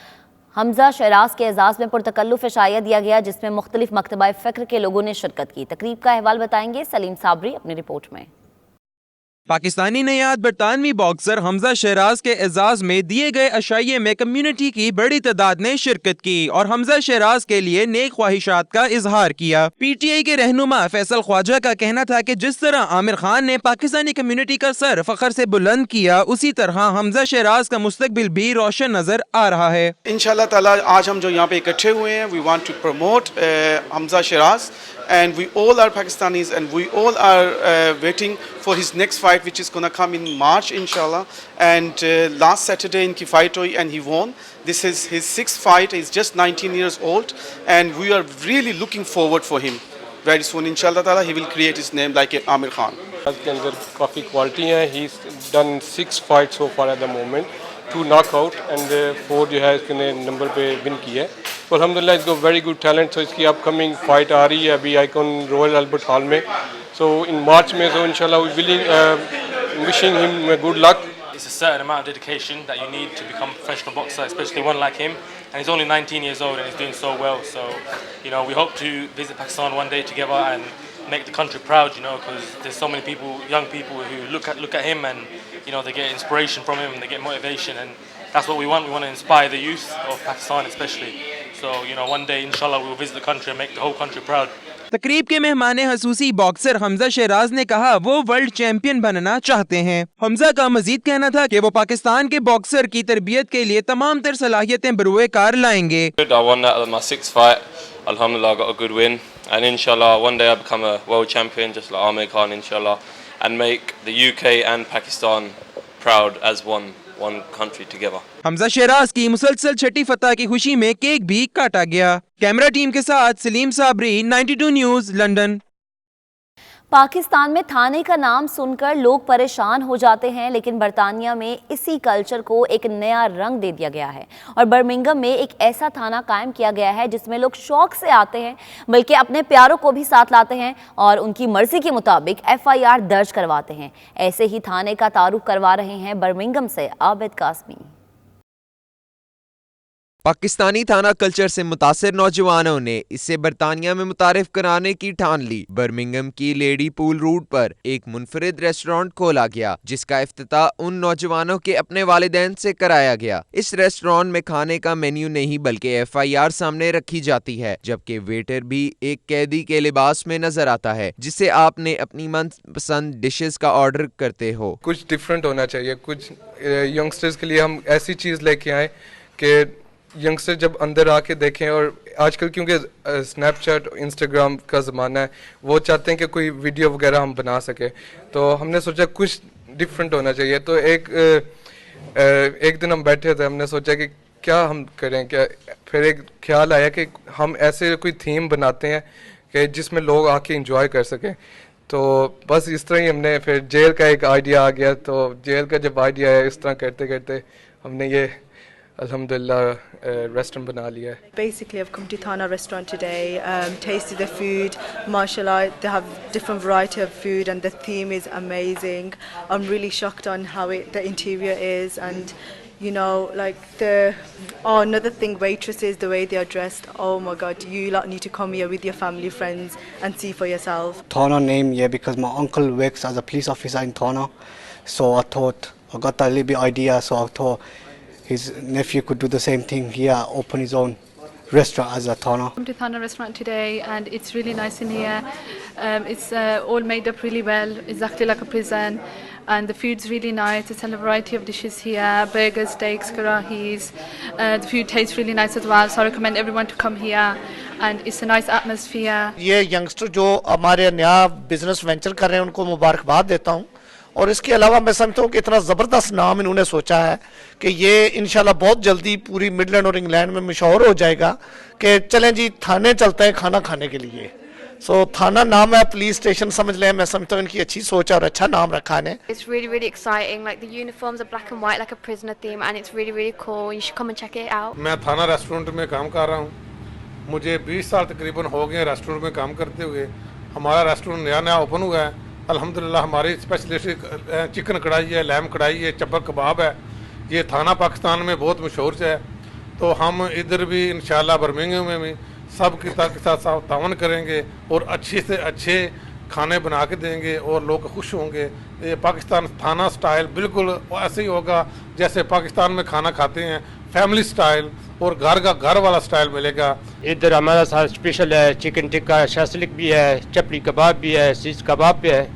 हमजा शहराज के एजाज में पुरतकल्लुफ इशाया दिया गया, जिसमें मुख्तलिफ मकतबा फ़िक्र के लोगों ने शिरकत की। तकरीब का अहवाल बताएंगे सलीम साबरी अपनी रिपोर्ट में। पाकिस्तानी नयाद बरतानवी बॉक्सर हमजा शहराज के एजाज में दिए गए अशाइये में कम्युनिटी की बड़ी तादाद ने शिरकत की और हमजा शहराज के लिए नेक ख्वाहिशात का इजहार किया। PTI के रहनुमा फैसल ख्वाजा का कहना था कि जिस तरह आमिर खान ने पाकिस्तानी कम्युनिटी का सर फखर से बुलंद किया, उसी तरह हमजा शहराज का मुस्तकबिल भी रोशन नजर आ रहा है। इंशाल्लाह ताला आज हम जो यहाँ पे इकट्ठे हुए हैं, we want to promote Hamza Shahraz and we all are Pakistanis and we all are waiting for his next fight, which is gonna come in March inshallah. And last Saturday in fight हुई and he won. This is his 6th fight. He's just 19 years old and we are really looking forward for him. Very soon inshallah ta'ala he will create his name like Amir Khan. के अंदर काफ़ी क्वालिटी है। He's done 6 fights so far at the moment, 2 knockout and 4 जो है इसने नंबर पे विन की है। तो अल्हम्दुलिल्लाह इसको वेरी गुड टैलेंट, तो इसकी अपकमिंग फाइट आ रही है अभी आइकॉन रॉयल अल्बर्ट हॉल में, सो इन मार्च में, so इंशाल्लाह we willing wishing him good luck. It's a certain amount of dedication that you need to become a professional boxer, especially one like him. And he's only 19 years old and he's doing so well. So, you know, we hope to visit Pakistan one day together and make the country proud, you know, because there's so many people, young people who look at him and, you know, they get inspiration from him and they get motivation. And that's what we want. We want to inspire the youth of Pakistan especially. So, you know, one day, inshallah, we will visit the country and make the whole country proud. तकरीब के मेहमान हसूसी बॉक्सर हमजा शहराज ने कहा वो वर्ल्ड चैंपियन बनना चाहते हैं। हमजा का मजीद कहना था कि वो पाकिस्तान के बॉक्सर की तरबियत के लिए तमाम तर सलाहियतें बरूए कार लाएंगे। I won that my 6th fight. Alhamdulillah, I got a good win, and inshallah one day I become a world champion just like Amir Khan, inshallah, and make the UK and Pakistan proud as one country together. Hamza Shahraj की मुसलसल छठी फतह की खुशी में केक भी काटा गया। कैमरा टीम के साथ सलीम साबरी, 92 न्यूज़, लंदन। पाकिस्तान में थाने का नाम सुनकर लोग परेशान हो जाते हैं, लेकिन बरतानिया में इसी कल्चर को एक नया रंग दे दिया गया है और बर्मिंघम में एक ऐसा थाना कायम किया गया है जिसमें लोग शौक से आते हैं, बल्कि अपने प्यारों को भी साथ लाते हैं और उनकी मर्जी के मुताबिक FIR दर्ज करवाते हैं। ऐसे ही थाने का तारुफ करवा रहे हैं बर्मिंघम से आबिद कासमी। पाकिस्तानी थाना कल्चर से मुतासिर नौजवानों ने इसे बरतानिया में मुतारिफ कराने की ठान ली। बर्मिंघम की लेडी पूल रोड पर एक मुनफरिद रेस्टोरेंट खोला गया जिसका इफ्तिताह उन नौजवानों के अपने वालिदैन से कराया गया। इस रेस्टोरेंट में खाने का मेन्यू नहीं बल्कि FIR सामने रखी जाती है, जबकि वेटर भी एक कैदी के लिबास में नजर आता है जिसे आपने अपनी मनपसंद डिशेस का ऑर्डर करते हो। कुछ डिफरेंट होना चाहिए, कुछ यंगस्टर्स के लिए हम ऐसी चीज़ लेके आए कि यंगस्टर जब अंदर आके देखें, और आजकल क्योंकि स्नैपचैट इंस्टाग्राम का ज़माना है, वो चाहते हैं कि कोई वीडियो वगैरह हम बना सके, तो हमने सोचा कुछ डिफरेंट होना चाहिए। तो एक दिन हम बैठे थे, हमने सोचा कि क्या हम करें, क्या फिर एक ख्याल आया कि हम ऐसे कोई थीम बनाते हैं कि जिसमें लोग आके इंजॉय कर सकें। तो बस इस तरह ही हमने फिर जेल का एक आइडिया आ गया, तो जेल का जब आइडिया आया इस तरह करते करते हमने ये Alhamdulillah restaurant बना लिया है। Basically, I've come to Thana restaurant today, tasted the food. Mashallah, they have different variety of food, and the theme is amazing. I'm really shocked on how the interior is, and you know, like another thing, waitresses, the way they are dressed. Oh my God, you lot need to come here with your family, friends, and see for yourself. Thana name, yeah, because my uncle works as a police officer in Thana, so I thought I got a little bit idea, so I thought his nephew could do the same thing here, open his own restaurant as a Thana. I come to Thana restaurant today and it's really nice in here. It's all made up really well, exactly like a prison, and the food's really nice. It's a variety of dishes here, burgers, steaks, karahis. The food tastes really nice as well, so I recommend everyone to come here, and it's a nice atmosphere. ये यंगस्टर जो हमारे नया बिजनेस वेंचर कर रहे हैं उनको मुबारकबाद देता हूँ, और इसके अलावा मैं समझता हूँ कि इतना ज़बरदस्त नाम इन्होंने सोचा है कि ये इंशाल्लाह बहुत जल्दी पूरी मिडलैंड और इंग्लैंड में मशहूर हो जाएगा कि चलें जी थाने चलते हैं खाना खाने के लिए। सो थाना नाम है, पुलिस स्टेशन समझ लें। मैं समझता हूँ इनकी अच्छी सोच है और अच्छा नाम रखा है। It's really exciting, like the uniforms are black and white like a prisoner theme, and it's really cool. You should come and check it out. मैं थाना रेस्टोरेंट में काम कर रहा हूँ, मुझे 20 साल तकरीबन हो गए रेस्टोरेंट में काम करते हुए। हमारा रेस्टोरेंट नया ओपन हुआ है, अल्हम्दुलिल्लाह। हमारी स्पेशलिस्ट चिकन कढ़ाई है, लैम कढ़ाई है, चब्बर कबाब है। ये थाना पाकिस्तान में बहुत मशहूर है, तो हम इधर भी इंशाल्लाह बर्मिंघम में भी सब के साथ तावन करेंगे और अच्छे से अच्छे खाने बना के देंगे और लोग खुश होंगे। ये पाकिस्तान थाना स्टाइल बिल्कुल ऐसे ही होगा जैसे पाकिस्तान में खाना खाते हैं, फैमिली स्टाइल और घर का घर वाला स्टाइल मिलेगा। इधर हमारा साथ स्पेशल है, चिकन टिक्का शासलिक भी है, चपड़ी कबाब भी है, सीज कबाब भी है,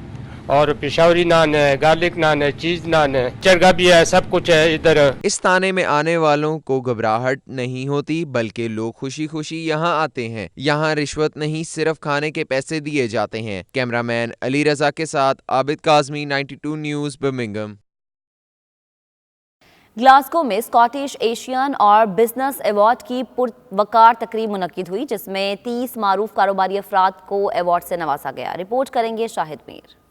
और पेशावरी नान है, गार्लिक नान है, चीज नान है, चरगा भी है, सब कुछ है इधर। इस थाने में आने वालों को घबराहट नहीं होती, बल्कि लोग खुशी खुशी यहाँ आते हैं। यहाँ रिश्वत नहीं, सिर्फ खाने के पैसे दिए जाते हैं। कैमरामैन अली रजा के साथ Abid Kazmi, 92 news, Birmingham. Glasgow में स्कॉटिश एशियन और बिजनेस अवार्ड की पुरवकार तकरीब मुनक्किद हुई, जिसमें 30 मारूफ कारोबारी अफराद को अवार्ड से नवाजा गया। रिपोर्ट करेंगे शाहिद मीर।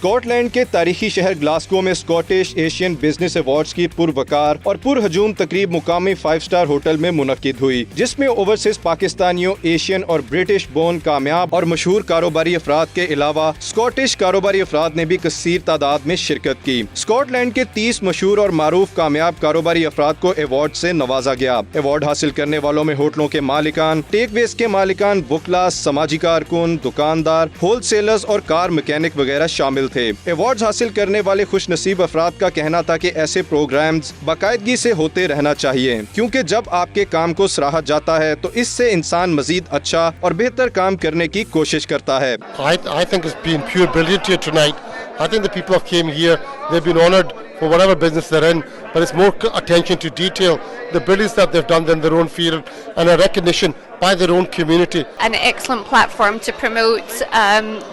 स्कॉटलैंड के तारीखी शहर ग्लासगो में स्कॉटिश एशियन बिजनेस अवार्ड्स की पुरवकार और पुरहजूम तकरीब मुकामी 5 स्टार होटल में मुनक्किद हुई, जिसमें ओवरसीज पाकिस्तानियों, एशियन और ब्रिटिश बोर्न कामयाब और मशहूर कारोबारी अफराद के अलावा स्कॉटिश कारोबारी अफराद ने भी कसीर तादाद में शिरकत की। स्कॉटलैंड के 30 मशहूर और मारूफ कामयाब कारोबारी अफराद को अवार्ड से नवाजा गया। अवार्ड हासिल करने वालों में होटलों के मालिकान, टेकवेज के मालिकान, बुकलास, समाजी कारकुन, दुकानदार, होलसेलर्स और कार मैकेनिक वगैरह शामिल थे। अवार्ड हासिल करने वाले खुशनसीब अफराद का कहना था कि ऐसे प्रोग्राम्स बाकायदगी से होते रहना चाहिए, क्योंकि जब आपके काम को सराहा जाता है तो इससे इंसान मजीद अच्छा और बेहतर काम करने की कोशिश करता है। I think it's been pure brilliant here tonight. I think the people have came here, they've been honoured for whatever business they're in, but it's more attention to detail, the brilliance that they've done in their own field, and a recognition by their own community. An excellent platform to promote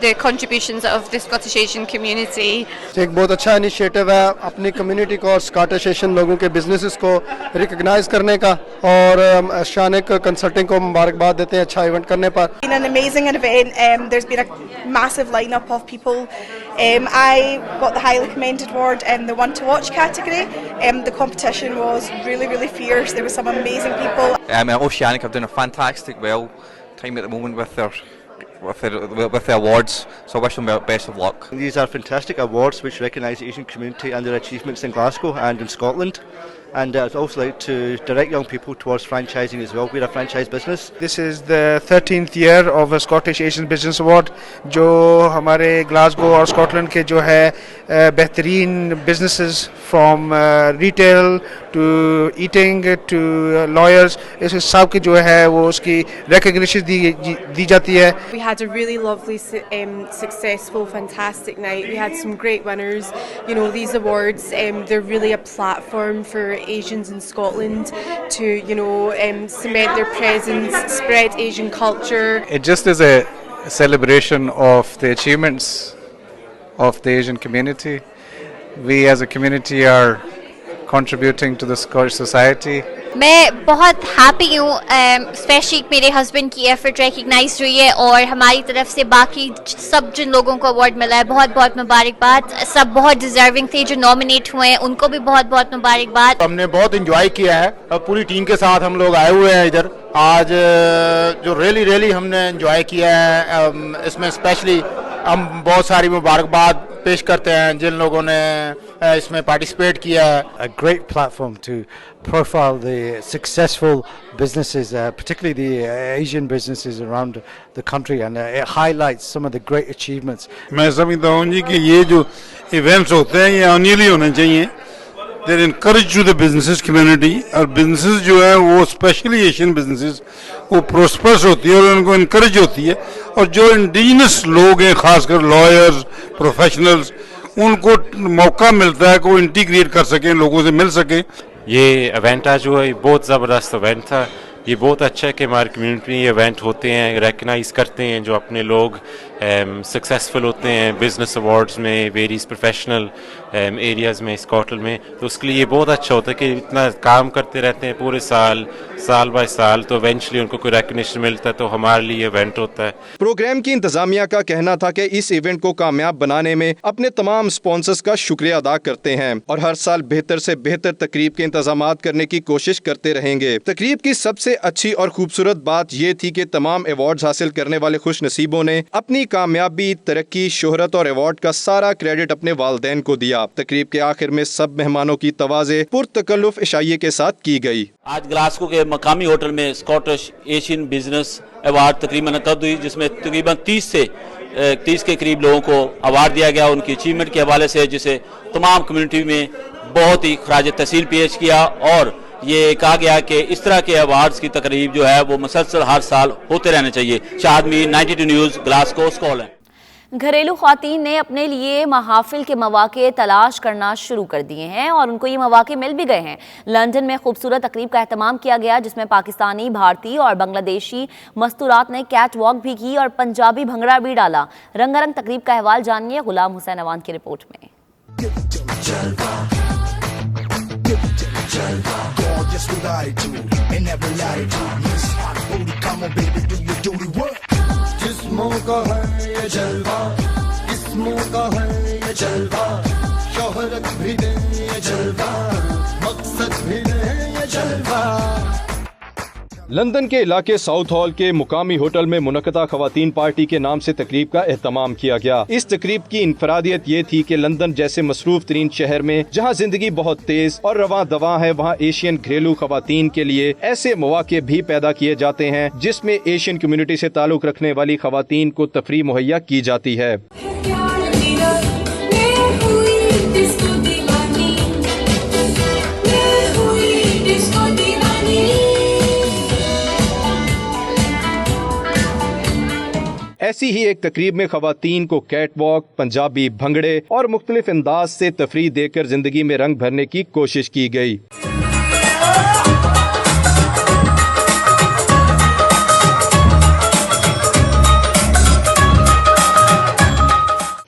the contributions of the Scottish Asian community. एक बहुत अच्छा इनिशिएटिव है अपनी कम्युनिटी को और स्कॉटिश एशियन लोगों के बिजनेसेस को रिकॉग्नाइज करने का, और शानिक कंसल्टिंग को मुबारकबाद देते हैं अच्छा इवेंट करने पर। It's been an amazing event. There's been a massive lineup of people. I got the highly commended award in the one to watch category. The competition was really fierce. There were some amazing people. Oceanic have done a fantastic time at the moment with their awards, so I wish them best of luck. These are fantastic awards which recognise the Asian community and their achievements in Glasgow and in Scotland. And I'd also like to direct young people towards franchising as well. We're a franchise business. This is the 13th year of a Scottish Asian Business Award, जो हमारे ग्लासगो और स्कॉटलैंड के जो है बेहतरीन businesses from retail to eating to lawyers, इस सब की जो है वो उसकी recognition दी जाती है। We had a really lovely, successful, fantastic night. We had some great winners. You know, these awards, they're really a platform for Asians in Scotland to, you know, cement their presence, spread Asian culture. It just is a celebration of the achievements of the Asian community. We as a community are contributing to the Scottish society. मैं बहुत हैप्पी हूँ, स्पेशली मेरे हस्बैंड की एफर्ट रिकग्नाइज हुई है और हमारी तरफ से बाकी सब जिन लोगों को अवार्ड मिला है बहुत बहुत मुबारकबाद। सब बहुत डिजर्विंग थे जो नॉमिनेट हुए हैं, उनको भी बहुत बहुत मुबारकबाद। हमने बहुत एंजॉय किया है, पूरी टीम के साथ हम लोग आए हुए हैं इधर आज, जो रियली हमने एंजॉय किया है। इसमें स्पेशली हम बहुत सारी मुबारकबाद पेश करते हैं जिन लोगों ने इसमें पार्टिसिपेट किया है। A great platform to profile the successful businesses, particularly the Asian businesses around the country, and it highlights some of the great achievements. मैं समझता हूँ जी कि ये जो इवेंट्स होते हैं ये annually होने चाहिए। They're encouraged to the businesses community, और businesses जो है वो specially Asian businesses वो prosperous होती है और उनको encourage होती है, और जो indigenous लोग हैं खासकर lawyers, professionals, उनको मौका मिलता है कि वो इंटीग्रेट कर सकें, लोगों से मिल सकें। ये इवेंट आज जो है बहुत ज़बरदस्त इवेंट था। ये बहुत अच्छा है कि हमारी कम्युनिटी में ये इवेंट होते हैं, रिकग्नाइज करते हैं जो अपने लोग सक्सेसफुल होते हैं बिजनेस अवार्ड्स में, वेरियस प्रोफेशनल एरियाज़ में स्कॉटलैंड में। तो उसके लिए ये बहुत अच्छा होता है कि इतना काम करते रहते हैं पूरे साल बाय साल, तो इवेंचुअली उनको कोई रिकग्निशन मिलता है, तो हमारे लिए इवेंट होता है। प्रोग्राम की इंतजामिया का कहना था कि इस इवेंट को कामयाब बनाने में अपने तमाम स्पॉन्सर्स का शुक्रिया अदा करते हैं और हर साल बेहतर से बेहतर तकरीब के इंतजाम करने की कोशिश करते रहेंगे। तकरीब की सबसे अच्छी और खूबसूरत बात ये थी कि तमाम अवार्ड हासिल करने वाले खुश नसीबों ने अपनी कामयाबी, तरक्की, शोहरत और अवार्ड का सारा क्रेडिट अपने वालिदैन को दिया। तकरीब के आखिर में सब मेहमानों की तवाज़े पुरतकल्लुफ इशाइये के साथ की गई। आज ग्लासगो के मकामी होटल में स्कॉटिश एशियन बिजनेस अवार्ड तकरीबन मुनक़्क़िद हुई, जिसमें तकरीबन 30 के करीब लोगों को अवार्ड दिया गया उनकी अचीवमेंट के हवाले से, जिसे तमाम कम्युनिटी में बहुत ही खराज तहसील पेश किया। और ये कहा गया कि इस तरह के अवार्ड्स की तकरीब जो है वो मुसलसल हर साल होते रहने चाहिए। Shahid Mir, 92 news, Glasgow, Scotland. घरेलू ख़वातीन ने अपने लिए महाफिल के मौके तलाश करना शुरू कर दिए हैं और उनको ये मौके मिल भी गए हैं। लंदन में खूबसूरत तकरीब का एहतमाम किया गया, जिसमें पाकिस्तानी, भारतीय और बांग्लादेशी मस्तूरात ने कैट वॉक भी की और पंजाबी भंगड़ा भी डाला। रंगारंग तकरीब का अहवाल जानिए गुलाम हुसैन अवान की रिपोर्ट में। जिस्मों का है ये जलवा, किस्मों का है जलवा, शोहरत भी नहीं ये जलवा, मकसद भी नहीं ये जलवा। लंदन के इलाके साउथ हॉल के मुकामी होटल में मुनक़दा ख़वातीन पार्टी के नाम से तकरीब का एहतमाम किया गया। इस तकरीब की इनफरादियत ये थी कि लंदन जैसे मसरूफ तरीन शहर में जहाँ जिंदगी बहुत तेज और रवां दवा है, वहाँ एशियन घरेलू ख़वातीन के लिए ऐसे मौके भी पैदा किए जाते हैं जिसमें एशियन कम्युनिटी से ताल्लुक रखने वाली ख़वातीन को तफरीह मुहैया की जाती है। ऐसी ही एक तकरीब में ख़वातीन को कैट वॉक, पंजाबी भंगड़े और मुख्तलिफ अंदाज से तफरीह देकर जिंदगी में रंग भरने की कोशिश की गई।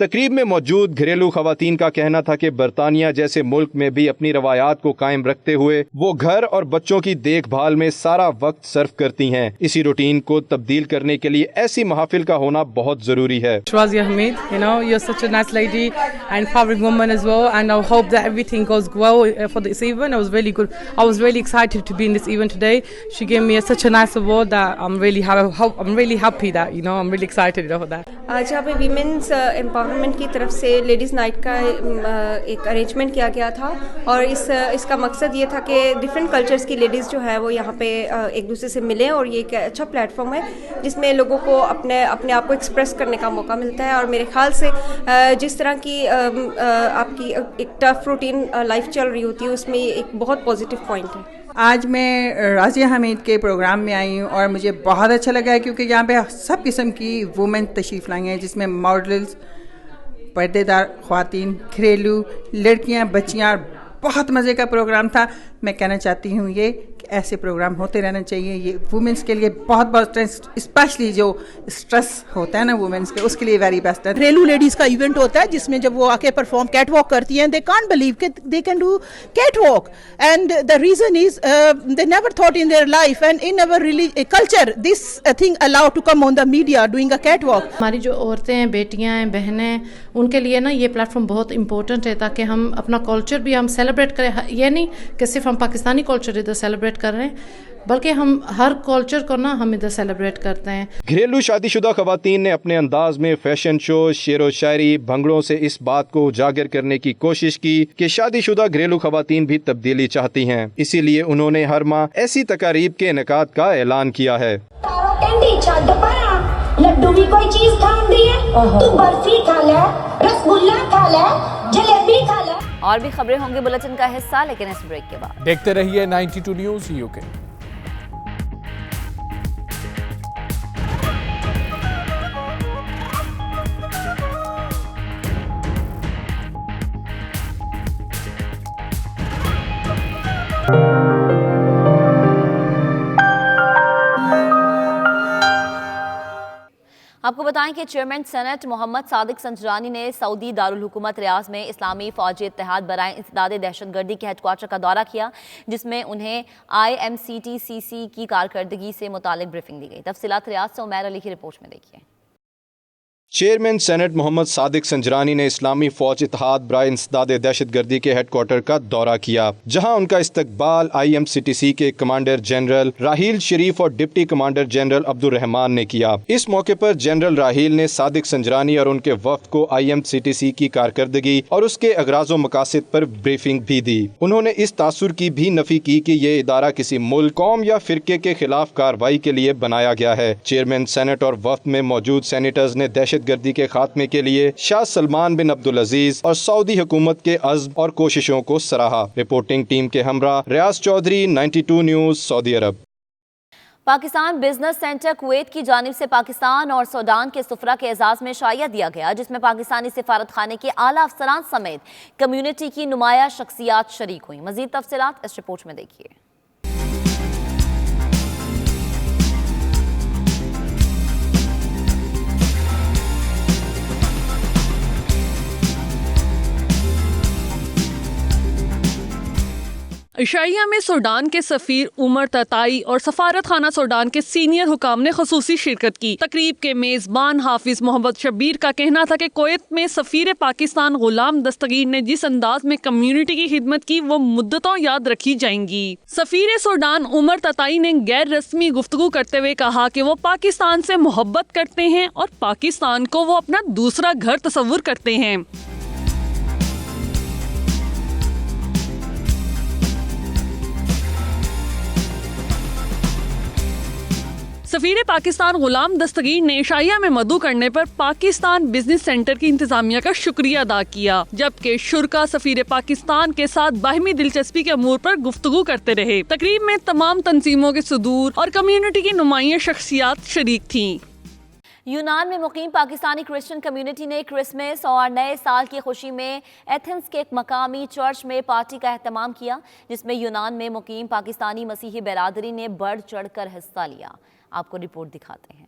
तकरीब में मौजूद घरेलू ख़वातीन का कहना था कि बरतानिया जैसे मुल्क में भी अपनी रवायात को कायम रखते हुए वो घर और बच्चों की देखभाल में सारा वक्त सर्फ करती हैं। इसी रूटीन को तब्दील करने के लिए ऐसी महफिल का होना बहुत जरूरी है। Shwazia Hamid, you know, you're such a nice lady and empowering woman as well, and I hope that everything goes well for this event. I was really excited to be in this event today. She gave me such a nice award that I'm really happy that, you know, I'm really excited for that. आज यहाँ पे वीमेंस एम्पावरमेंट की तरफ से लेडीज़ नाइट का एक अरेंजमेंट किया गया था और इसका मकसद ये था कि डिफरेंट कल्चर्स की लेडीज़ जो है वो यहाँ पे एक दूसरे से मिलें और ये एक अच्छा प्लेटफॉर्म है जिसमें लोगों को अपने आप को एक्सप्रेस करने का मौका मिलता है। और मेरे ख्याल से जिस तरह की आपकी एक टफ रूटीन लाइफ चल रही होती है उसमें एक बहुत पॉजिटिव पॉइंट है। आज मैं राज़िया हमीद के प्रोग्राम में आई हूँ और मुझे बहुत अच्छा लगा है क्योंकि यहाँ पे सब किस्म की वुमेन तशरीफ़ लाई हैं जिसमें मॉडल्स, पर्देदार ख़वातीन, घरेलू लड़कियाँ, बच्चियाँ। बहुत मज़े का प्रोग्राम था। मैं कहना चाहती हूँ ये कि ऐसे प्रोग्राम होते रहना चाहिए। ये वुमेंस के लिए बहुत स्पेशली जो स्ट्रेस होता है ना वुमेंस के, उसके लिए वेरी बेस्ट है। घरेलू लेडीज़ का इवेंट होता है जिसमें जब वो आके परफॉर्म कैट वॉक करती हैं, दे कांट बिलीव कि they can do cat walk and the reason is they never thought in their life and in our culture this thing allowed to come on the media doing a cat walk. हमारी जो औरतें हैं, बेटियां हैं, बहनें हैं, उनके लिए ना ये प्लेटफॉर्म बहुत इंपॉर्टेंट है ताकि हम अपना कल्चर भी हम सेलिब्रेट करें। ये नहीं कि सिर्फ हम पाकिस्तानी कल्चर इधर सेलिब्रेट कर रहे हैं बल्कि हम हर कल्चर को ना हम इधर सेलिब्रेट करते हैं। घरेलू शादीशुदा ख़वातीन ने अपने अंदाज में फैशन शो, शेर व शायरी, भंगड़ों से इस बात को उजागर करने की कोशिश की कि शादीशुदा घरेलू ख़वातीन भी तब्दीली चाहती हैं। इसीलिए उन्होंने हर माह ऐसी तकारीब के इनेकाद का ऐलान किया है। लड्डू भी कोई चीज खानी है, तू बर्फी खा ले, रसगुल्ला खा ले, जलेबी खा ले। और भी खबरें होंगी बुलेटिन का हिस्सा, लेकिन इस ब्रेक के बाद देखते रहिए 92 न्यूज़ यूके। आपको बताएं कि चेयरमैन सेनेट मोहम्मद सादिक संजरानी ने सऊदी दारुल हुकूमत रियाज में इस्लामी फौजी इत्तेहाद बराए इंसदाद दहशतगर्दी के हेडक्वार्टर का दौरा किया, जिसमें उन्हें IMCTCC की कारकर्दगी से मुतालिक ब्रीफिंग दी गई। तफसीलात रियाज से उमैर अली की रिपोर्ट में देखिए। चेयरमैन सेनेट मोहम्मद सादिक संजरानी ने इस्लामी फौज इत्तेहाद बराए इंसदाद दहशतगर्दी के हेडक्वार्टर का दौरा किया, जहां उनका इस्तकबाल IMCTC के कमांडर जनरल राहील शरीफ और deputy commander general Abdul Rahman ने किया। इस मौके पर जनरल राहील ने सादिक संजरानी और उनके वफ्द को IMCTC की कारकर्दगी और उसके अगराज़ो मकासद पर ब्रीफिंग भी दी। उन्होंने इस तासुर की भी नफी की कि ये इदारा किसी मुल्क, कौम या फिरके के खिलाफ कार्रवाई के लिए बनाया गया है। चेयरमैन सेनेट और वफ्द में मौजूद सेनेटर्स ने दहशतगर्दी के खात्मे के लिए शाह सलमान बिन अब्दुल अजीज और सऊदी हुकूमत के अज़्म और कोशिशों को सराहा। रिपोर्टिंग टीम के हमरा रियाज चौधरी, 92 न्यूज़, सऊदी अरब। पाकिस्तान बिजनेस सेंटर कुवैत की जानिब से पाकिस्तान और सूडान के सुफरा के एजाज में शाइया दिया गया, जिसमें पाकिस्तानी सिफारत खाने के आला अफसरान समेत कम्युनिटी की नुमाया शख्सियात शरीक हुई। मजीद तफसीलात इस रिपोर्ट में देखिए। इशाइया में सूडान के सफीर उमर तताई और सफारत खाना सूडान के सीनियर हुकाम ने खसूसी शिरकत की। तकरीब के मेजबान हाफिज मोहम्मद शब्बीर का कहना था कि कुवैत में सफीर पाकिस्तान गुलाम दस्तगीर ने जिस अंदाज में कम्युनिटी की खिदमत की वो मुद्दतों याद रखी जाएंगी। सफीर सूडान उमर तताई ने गैर रस्मी गुफ्तगू करते हुए कहा कि वो पाकिस्तान से मोहब्बत करते हैं और पाकिस्तान को वो अपना दूसरा घर तस्वुर करते हैं। सफीर पाकिस्तान गुलाम दस्तगीर ने इशाइया में मदू करने पर पाकिस्तान बिजनेस सेंटर की इंतजामिया का शुक्रिया अदा किया, जबकि शुरका सफीर पाकिस्तान के साथ बाहिमी दिलचस्पी के अमूर पर गुफ्तगू करते रहे। तकरीब में तमाम तंजीमों के सदूर और कम्युनिटी की नुमाइयां शख्सियात शरीक थीं। यूनान में मुकीम पाकिस्तानी क्रिश्चियन कम्युनिटी ने क्रिसमस और नए साल की खुशी में एथेंस के एक मकामी चर्च में पार्टी का एहतमाम किया, जिसमें यूनान में मुकीम पाकिस्तानी मसीही बिरादरी ने बढ़ चढ़कर हिस्सा लिया। आपको रिपोर्ट दिखाते हैं।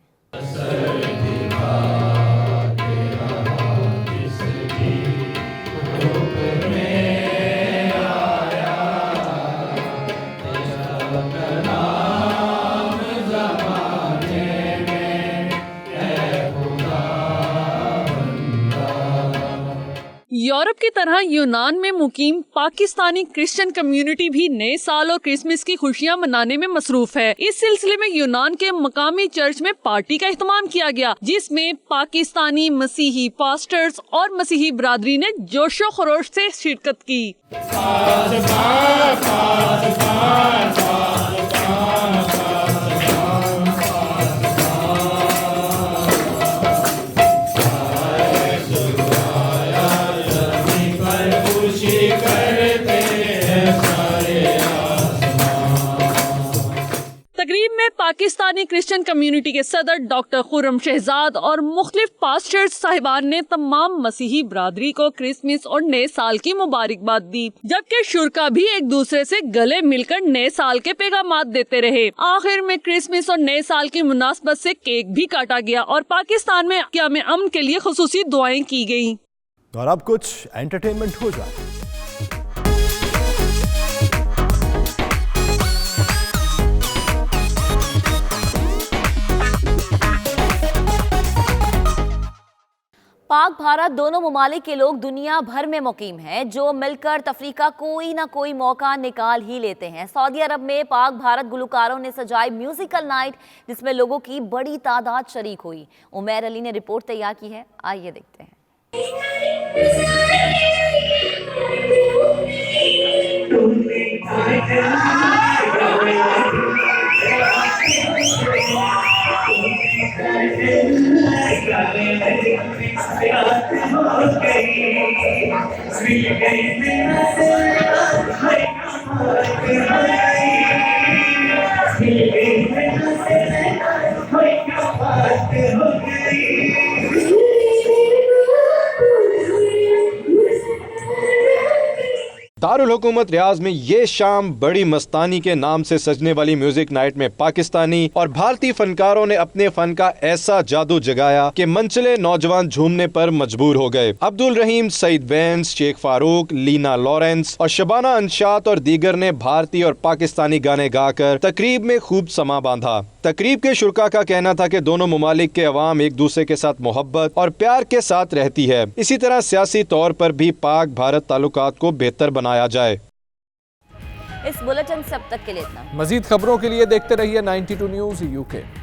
यूरोप की तरह यूनान में मुकीम पाकिस्तानी क्रिश्चियन कम्युनिटी भी नए साल और क्रिसमस की खुशियां मनाने में मसरूफ है। इस सिलसिले में यूनान के मकामी चर्च में पार्टी का एहतमाम किया गया, जिसमें पाकिस्तानी मसीही पास्टर्स और मसीही बिरादरी ने जोशो खरोश से शिरकत की। तकरीब में पाकिस्तानी क्रिश्चियन कम्युनिटी के सदर डॉक्टर खुर्रम शहजाद और मुख्तलिफ पास्टर्स साहिबान ने तमाम मसीही बिरादरी को क्रिसमस और नए साल की मुबारकबाद दी, जबकि शुरका भी एक दूसरे से गले मिलकर नए साल के पैगामात देते रहे। आखिर में क्रिसमस और नए साल की मुनासबत से केक भी काटा गया और पाकिस्तान में क़याम अमन के लिए खुसूसी दुआएं की गयी। और अब कुछ एंटरटेनमेंट हो जाए। पाक भारत दोनों ममालिक के लोग दुनिया भर में मुकीम हैं, जो मिलकर तफरीह का कोई ना कोई मौका निकाल ही लेते हैं। सऊदी अरब में पाक भारत गुलकारों ने सजाई म्यूजिकल नाइट, जिसमें लोगों की बड़ी तादाद शरीक हुई। उमैर अली ने रिपोर्ट तैयार की है, आइए देखते हैं। दारुल हुकूमत रियाज में ये शाम बड़ी मस्तानी के नाम से सजने वाली म्यूजिक नाइट में पाकिस्तानी और भारतीय फनकारों ने अपने फन का ऐसा जादू जगाया कि मनचले नौजवान झूमने पर मजबूर हो गए। अब्दुल रहीम, सईद वेंस, शेख फारूक, लीना लॉरेंस और शबाना अंशात और दीगर ने भारतीय और पाकिस्तानी गाने गाकर तकरीब में खूब समा बांधा। तकरीब के शुरका का कहना था कि दोनों ममालिक के अवाम एक दूसरे के साथ मोहब्बत और प्यार के साथ रहती है। इसी तरह सियासी तौर पर भी पाक भारत ताल्लुकात को बेहतर बनाया जाए। इस बुलेटिन से अब तक के लिए इतना। मजीद खबरों के लिए देखते रहिए 92 न्यूज़ UK।